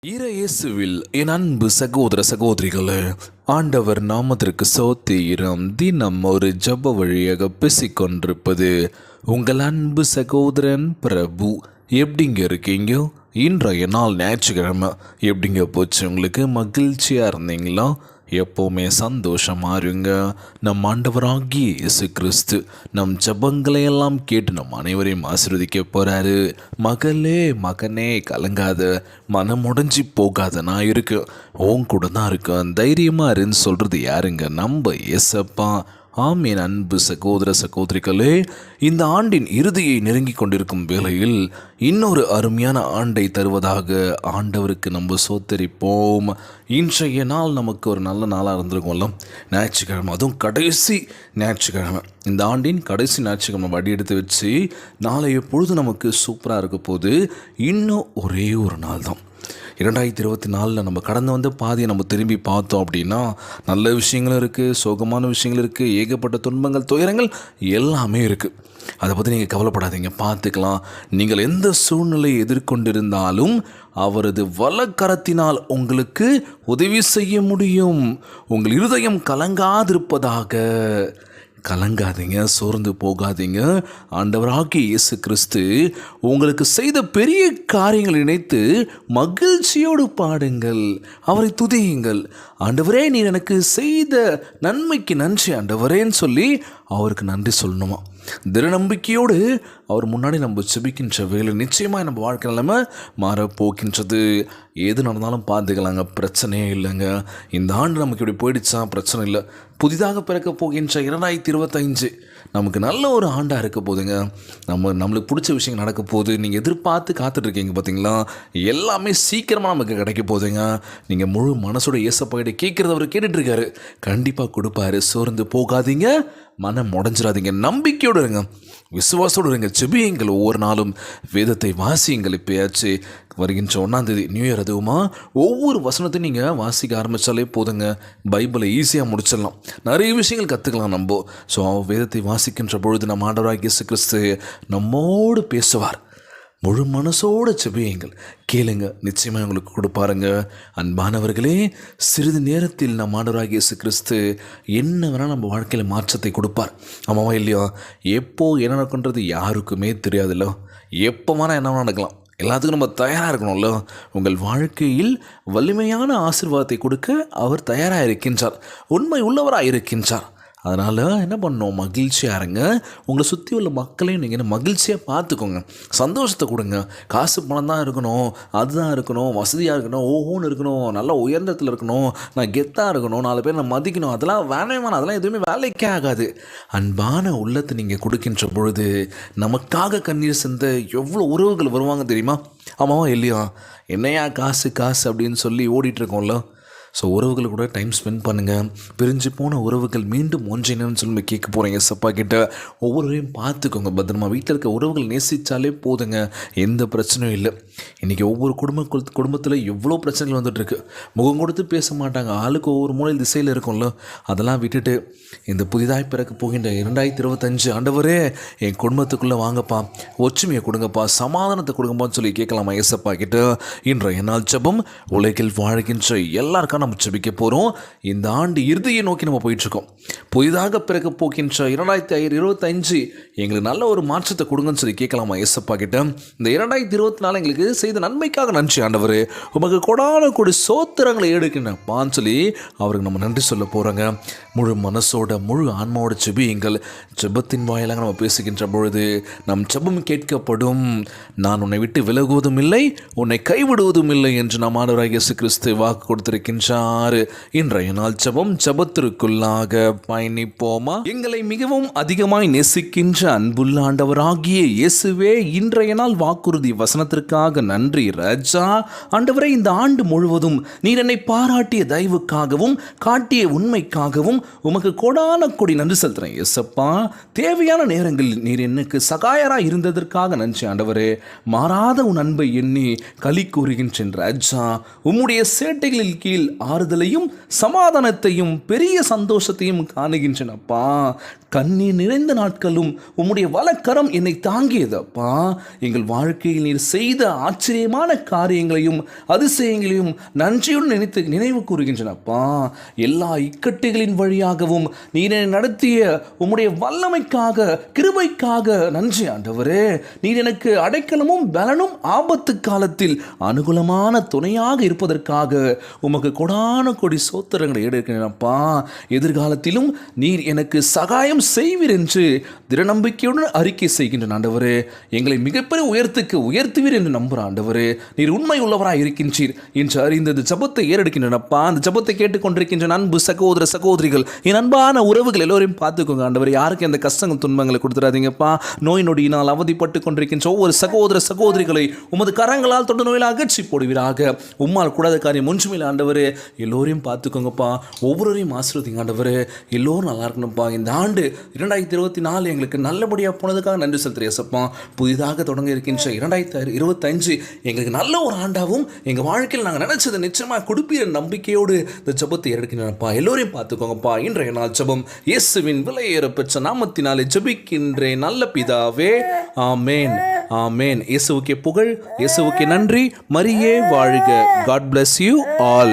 இயேசுவில் என் அன்பு சகோதர சகோதரிகளே, ஆண்டவர் நாமத்திற்கு சோத்திரம். தினம் ஒரு ஜப வழியாக பேசிக்கொண்டிருப்பது உங்கள் அன்பு சகோதரன் பிரபு. எப்படிங்க இருக்கீங்க? இன்றைய நாள் ஞாயிற்றுக்கிழமை எப்படிங்க போச்சு? உங்களுக்கு மகிழ்ச்சியாக இருந்தீங்களா? எப்போவுமே சந்தோஷமாக இருங்க. நம் ஆண்டவராகிய இயேசு கிறிஸ்து நம் ஜபங்களை எல்லாம் கேட்டு நம் அனைவரையும் ஆசீர்வதிக்க போகிறாரு. மகளே மகனே கலங்காத, மனம் உடைஞ்சி போகாத, நான் இருக்கு, உன் கூட தான் இருக்கேன், தைரியமாக இருன்னு சொல்கிறது யாருங்க? நம்ம இயேசப்பா. ஆம் என் அன்பு சகோதர சகோதரிகளே, இந்த ஆண்டின் இறுதியை நெருங்கி கொண்டிருக்கும் வேளையில் இன்னொரு அருமையான ஆண்டை தருவதாக ஆண்டவருக்கு நம்ம சோத்தரிப்போம். இன்றைய நாள் நமக்கு ஒரு நல்ல நாளாக இருந்திருக்கும்ல, ஞாயிற்றுக்கிழமை, அதுவும் கடைசி ஞாயிற்றுக்கிழமை, இந்த ஆண்டின் கடைசி ஞாயிற்றுக்கிழமை வடி எடுத்து வச்சு நாளைய பொழுது நமக்கு சூப்பராக இருக்க போது. இன்னும் ஒரே ஒரு நாள் தான் 2024. நம்ம கடந்து வந்து பாதியை நம்ம திரும்பி பார்த்தோம் அப்படின்னா நல்ல விஷயங்களும் இருக்குது, சோகமான விஷயங்கள் இருக்குது, ஏகப்பட்ட துன்பங்கள் துயரங்கள் எல்லாமே இருக்குது. அதை பற்றி நீங்கள் கவலைப்படாதீங்க, பார்த்துக்கலாம். நீங்கள் எந்த சூழ்நிலையை எதிர்கொண்டிருந்தாலும் அவரது வலக்கரத்தினால் உங்களுக்கு உதவி செய்ய முடியும். உங்கள் இருதயம் கலங்காதிருப்பதாக. கலங்காதீங்க, சோர்ந்து போகாதீங்க. ஆண்டவராகிய இயேசு கிறிஸ்து உங்களுக்கு செய்த பெரிய காரியங்களை நினைத்து மகிழ்ச்சியோடு பாடுங்கள், அவரை துதியுங்கள். ஆண்டவரே, நீர் எனக்கு செய்த நன்மைக்கு நன்றி ஆண்டவரேன்னு சொல்லி அவருக்கு நன்றி சொல்லணுமா. திருநம்பிக்கையோடு அவர் முன்னாடி நம்ம செபிக்கின்ற வேலை நிச்சயமாக நம்ம வாழ்க்கை நிலைமை மாறப்போக்கின்றது. எது நடந்தாலும் பார்த்துக்கலாங்க, பிரச்சனையே இல்லைங்க. இந்த ஆண்டு நமக்கு இப்படி போயிடுச்சா பிரச்சனை இல்லை. புதிதாக பிறக்க போகின்ற 2025 நமக்கு நல்ல ஒரு ஆண்டாக இருக்க போதுங்க. நம்மளுக்கு பிடிச்ச விஷயம் நடக்க போகுது. நீங்கள் எதிர்பார்த்து காத்துட்ருக்கீங்க பார்த்தீங்களா, எல்லாமே சீக்கிரமாக நமக்கு கிடைக்க போகுதுங்க. நீங்கள் முழு மனசோட இயேசப்பாகிட்ட கேட்குறத அவர் கேட்டுட்ருக்காரு, கண்டிப்பாக கொடுப்பாரு. சோர்ந்து போகாதீங்க, மனம் உடஞ்சிடாதீங்க, நம்பிக்கையோடு இருங்க, விசுவாசோடு இருங்க, செபியுங்கள், ஒவ்வொரு நாளும் வேதத்தை வாசியுங்கள். இப்போயாச்சு வருகின்ற 1ஆம் தேதி நியூ இயர், அதுவுமா ஒவ்வொரு வசனத்தையும் நீங்கள் வாசிக்க ஆரம்பித்தாலே போதுங்க, பைபிளை ஈஸியாக முடிச்சிடலாம், நிறைய விஷயங்கள் கற்றுக்கலாம் நம்ம. ஸோ வேதத்தை வாசிக்கின்ற பொழுது நம்ம ஆண்டவராகிய இயேசு கிறிஸ்து நம்மோடு பேசுவார். முழு மனசோடு செபியுங்கள், கேளுங்க, நிச்சயமாக உங்களுக்கு கொடுப்பாருங்க. அன்பானவர்களே, சிறிது நேரத்தில் நம் ஆண்டவராகிய இயேசு கிறிஸ்து என்ன வேணால் நம்ம வாழ்க்கையில் மாற்றத்தை கொடுப்பார். ஆமாவா இல்லையா? எப்போ என்ன நடக்குன்றது யாருக்குமே தெரியாதுல்ல. எப்போ வேணால் என்ன வேணால் நடக்கலாம். எல்லாத்துக்கும் நம்ம தயாராக இருக்கணும்ல. உங்கள் வாழ்க்கையில் வலிமையான ஆசீர்வாதத்தை கொடுக்க அவர் தயாராக இருக்கின்றார், உண்மை உள்ளவராக இருக்கின்றார். அதனால் என்ன பண்ணணும்? மகிழ்ச்சியாக இருங்க. உங்களை சுற்றி உள்ள மக்களையும் நீங்கள் மகிழ்ச்சியாக பார்த்துக்கோங்க, சந்தோஷத்தை கொடுங்க. காசு பணம் தான் இருக்கணும், அதுதான் இருக்கணும், வசதியாக இருக்கணும், ஓஹோன்னு இருக்கணும், நல்லா உயர்ந்தத்தில் இருக்கணும், நான் கெத்தாக இருக்கணும், 4 பேர் நான் மதிக்கணும், அதெல்லாம் வேணாம், அதெல்லாம் எதுவுமே வேலைக்கே ஆகாது. அன்பான உள்ளத்தை நீங்கள் கொடுக்கின்ற பொழுது நமக்காக கண்ணீர் சிந்த எவ்வளோ உறவுகள் வருவாங்க தெரியுமா? ஆமாவா இல்லையா? என்னையா காசு காசு அப்படின்னு சொல்லி ஓடிட்டுருக்கோம்ல. ஸோ உறவுகள் கூட டைம் ஸ்பெண்ட் பண்ணுங்கள். பிரிஞ்சு போன உறவுகள் மீண்டும் ஒன்றினு சொல்லி கேட்க போகிறீங்க சப்பா கிட்ட. ஒவ்வொருவரையும் பார்த்துக்கோங்க பத்திரமா. வீட்டில் இருக்க உறவுகள் நேசித்தாலே போதுங்க, எந்த பிரச்சனையும் இல்லை. இன்றைக்கி ஒவ்வொரு குடும்பத்தில் எவ்வளோ பிரச்சனைகள் வந்துட்டுருக்கு. முகம் கொடுத்து பேச மாட்டாங்க, ஆளுக்கு ஒவ்வொரு மூலையில் திசையில் இருக்கும்ல. அதெல்லாம் விட்டுட்டு இந்த புதிதாக பிறக்க போகின்ற 2025 ஆண்டவரே என் குடும்பத்துக்குள்ளே வாங்கப்பா, ஒற்றுமையை கொடுங்கப்பா, சமாதானத்தை கொடுங்கப்பான்னு சொல்லி கேட்கலாமா ஏசப்பா கிட்ட. இன்றைய நாள் ஜெபம் உலகில் வாழ்கின்ற எல்லாருக்கும் நம்ம ஜெபிக்க போகிறோம். இந்த ஆண்டு இறுதியை நோக்கி நம்ம போயிட்டுருக்கோம். புதிதாக பிறக்க போகின்ற 2025 எங்களுக்கு நல்ல ஒரு மாற்றத்தை கொடுங்கன்னு சொல்லி கேட்கலாமா ஏசப்பா கிட்ட. இந்த 2024 எங்களுக்கு செய்த நன்மைக்காக நன்றி ஆண்டவர், உமக்கு கொடான கொடி சோத்திரங்களை எடுக்கணும்ப்பான்னு சொல்லி அவருக்கு நம்ம நன்றி சொல்ல போகிறோங்க. முழு மனசோட முழு ஆன்மாவோட ஜெபியுங்கள். ஜெபத்தின் வாயிலாக நம்ம பேசுகின்ற பொழுது நம் ஜெபம் கேட்கப்படும். நான் உன்னை விட்டு விலகுவதும் இல்லை, உன்னை கைவிடுவதும் இல்லை என்று நம் ஆண்டவராகிய இயேசு கிறிஸ்து வாக்கு கொடுத்திருக்கின்றார். இன்றைய நாள் ஜெபம், ஜெபத்திற்குள்ளாக பயணிப்போமா. எங்களை மிகவும் அதிகமாய் நேசிக்கின்ற அன்புள்ள ஆண்டவராகிய இயேசுவே, இன்றைய நாள் வாக்குறுதி வசனத்திற்காக நன்றி ராஜா. ஆண்டவரே, இந்த ஆண்டு முழுவதும் நீர் என்னை பாராட்டிய தயவுக்காகவும் காட்டிய உண்மைக்காகவும் உமக்கு கொடான கொடி நன்றி செலுத்துறேன் இயேசப்பா. தேவையான நேரங்களில் நீர் எனக்கு சகாயராக இருந்ததற்காக நன்றி ஆண்டவரே. மாறாத உன் அன்பை எண்ணி களி கூறுகின்றேன் ராஜா. உம்முடைய சேட்டைகளில் கீழ் ஆறுதலையும் சமாதானத்தையும் பெரிய சந்தோஷத்தையும் காணுகின்றனப்பா. கண்ணீர் நிறைந்த நாட்களும் உம்முடைய வலக்கரம் என்னை தாங்கியதப்பா. எங்கள் வாழ்க்கையில் நீர் செய்த ஆச்சரியமான காரியங்களையும் அதிசயங்களையும் நன்றியுடன் நினைவு கூறுகின்றனப்பா. எல்லா இக்கட்டுகளின் வழியாகவும் நீர் என்னை நடத்திய உம்முடைய வல்லமைக்காக கிருபைக்காக நன்றி ஆண்டவரே. நீர் எனக்கு அடைக்கலமும் பலனும் ஆபத்து காலத்தில் அனுகூலமான துணையாக இருப்பதற்காக உமக்கு கொடான கொடி சோத்திரங்களை எடுக்கிறேனப்பா. எதிர்காலத்திலும் நீர் எனக்கு சகாயம் செய்வீர் என்று திடநம்பிக்கையுடன் அறிக்கை செய்கின்ற ஆண்டவரே. எங்களை மிகப்பெரிய உயர்த்துக்கு உயர்த்துவீர் என்று நம்புகிற ஆண்டவரே. நீர் உண்மை உள்ளவராய் இருக்கின்றீர் என்று அறிந்தது ஜபத்தை ஏறெடுக்கின்றனப்பா. அந்த ஜபத்தை கேட்டுக்கொண்டிருக்கின்ற அன்பு சகோதர சகோதரிகள், என் அன்பான உறவுகள் எல்லோரையும் பார்த்துக்கோங்க ஆண்டவர். யாருக்கு அந்த கஷ்டங்கள் துன்பங்களை கொடுத்துடாதீங்கப்பா. நோய் நொடியினால் அவதிப்பட்டு கொண்டிருக்கின்ற ஒவ்வொரு சகோதர சகோதரிகளை உமது கரங்களால் தொண்டு நோயில் அகற்றி போடுவீராக. உம்மால் கூடாத காரியம் ஒன்றுமில்லை ஆண்டவரே. எல்லோரையும் பார்த்துக்கோங்கப்பா. ஒவ்வொருவரையும் ஆசீர்வதிங்க ஆண்டவரே. எல்லோரும் நல்லா இருக்கணும்ப்பா. இந்த ஆண்டு 2024 எங்களுக்கு நல்லபடியாக போனதுக்காக நன்றி செலுத்துறேசப்பா. புதிதாக தொடங்க இருக்கின்ற 2025 எங்களுக்கு நல்ல ஒரு ஆண்டாகவும் எங்கள் வாழ்க்கையில் நாங்கள் நினைச்சதை நிச்சயமாக கொடுப்பீர நம்பிக்கையோடு இந்த ஜபத்தை எடுக்கின்றனப்பா. எல்லோரையும் பார்த்துக்கோங்கப்பா. இன்றைய நாள் ஜபம் இயேசுவின் விலையேற பெற்ற நாமத்தினாலே ஜபிக்கின்றேன் நல்ல பிதாவே. ஆமேன், ஆமேன். இயேசுவுக்கே புகழ், இயேசுவுக்கே நன்றி. மரியே வாழ்க. God bless you all.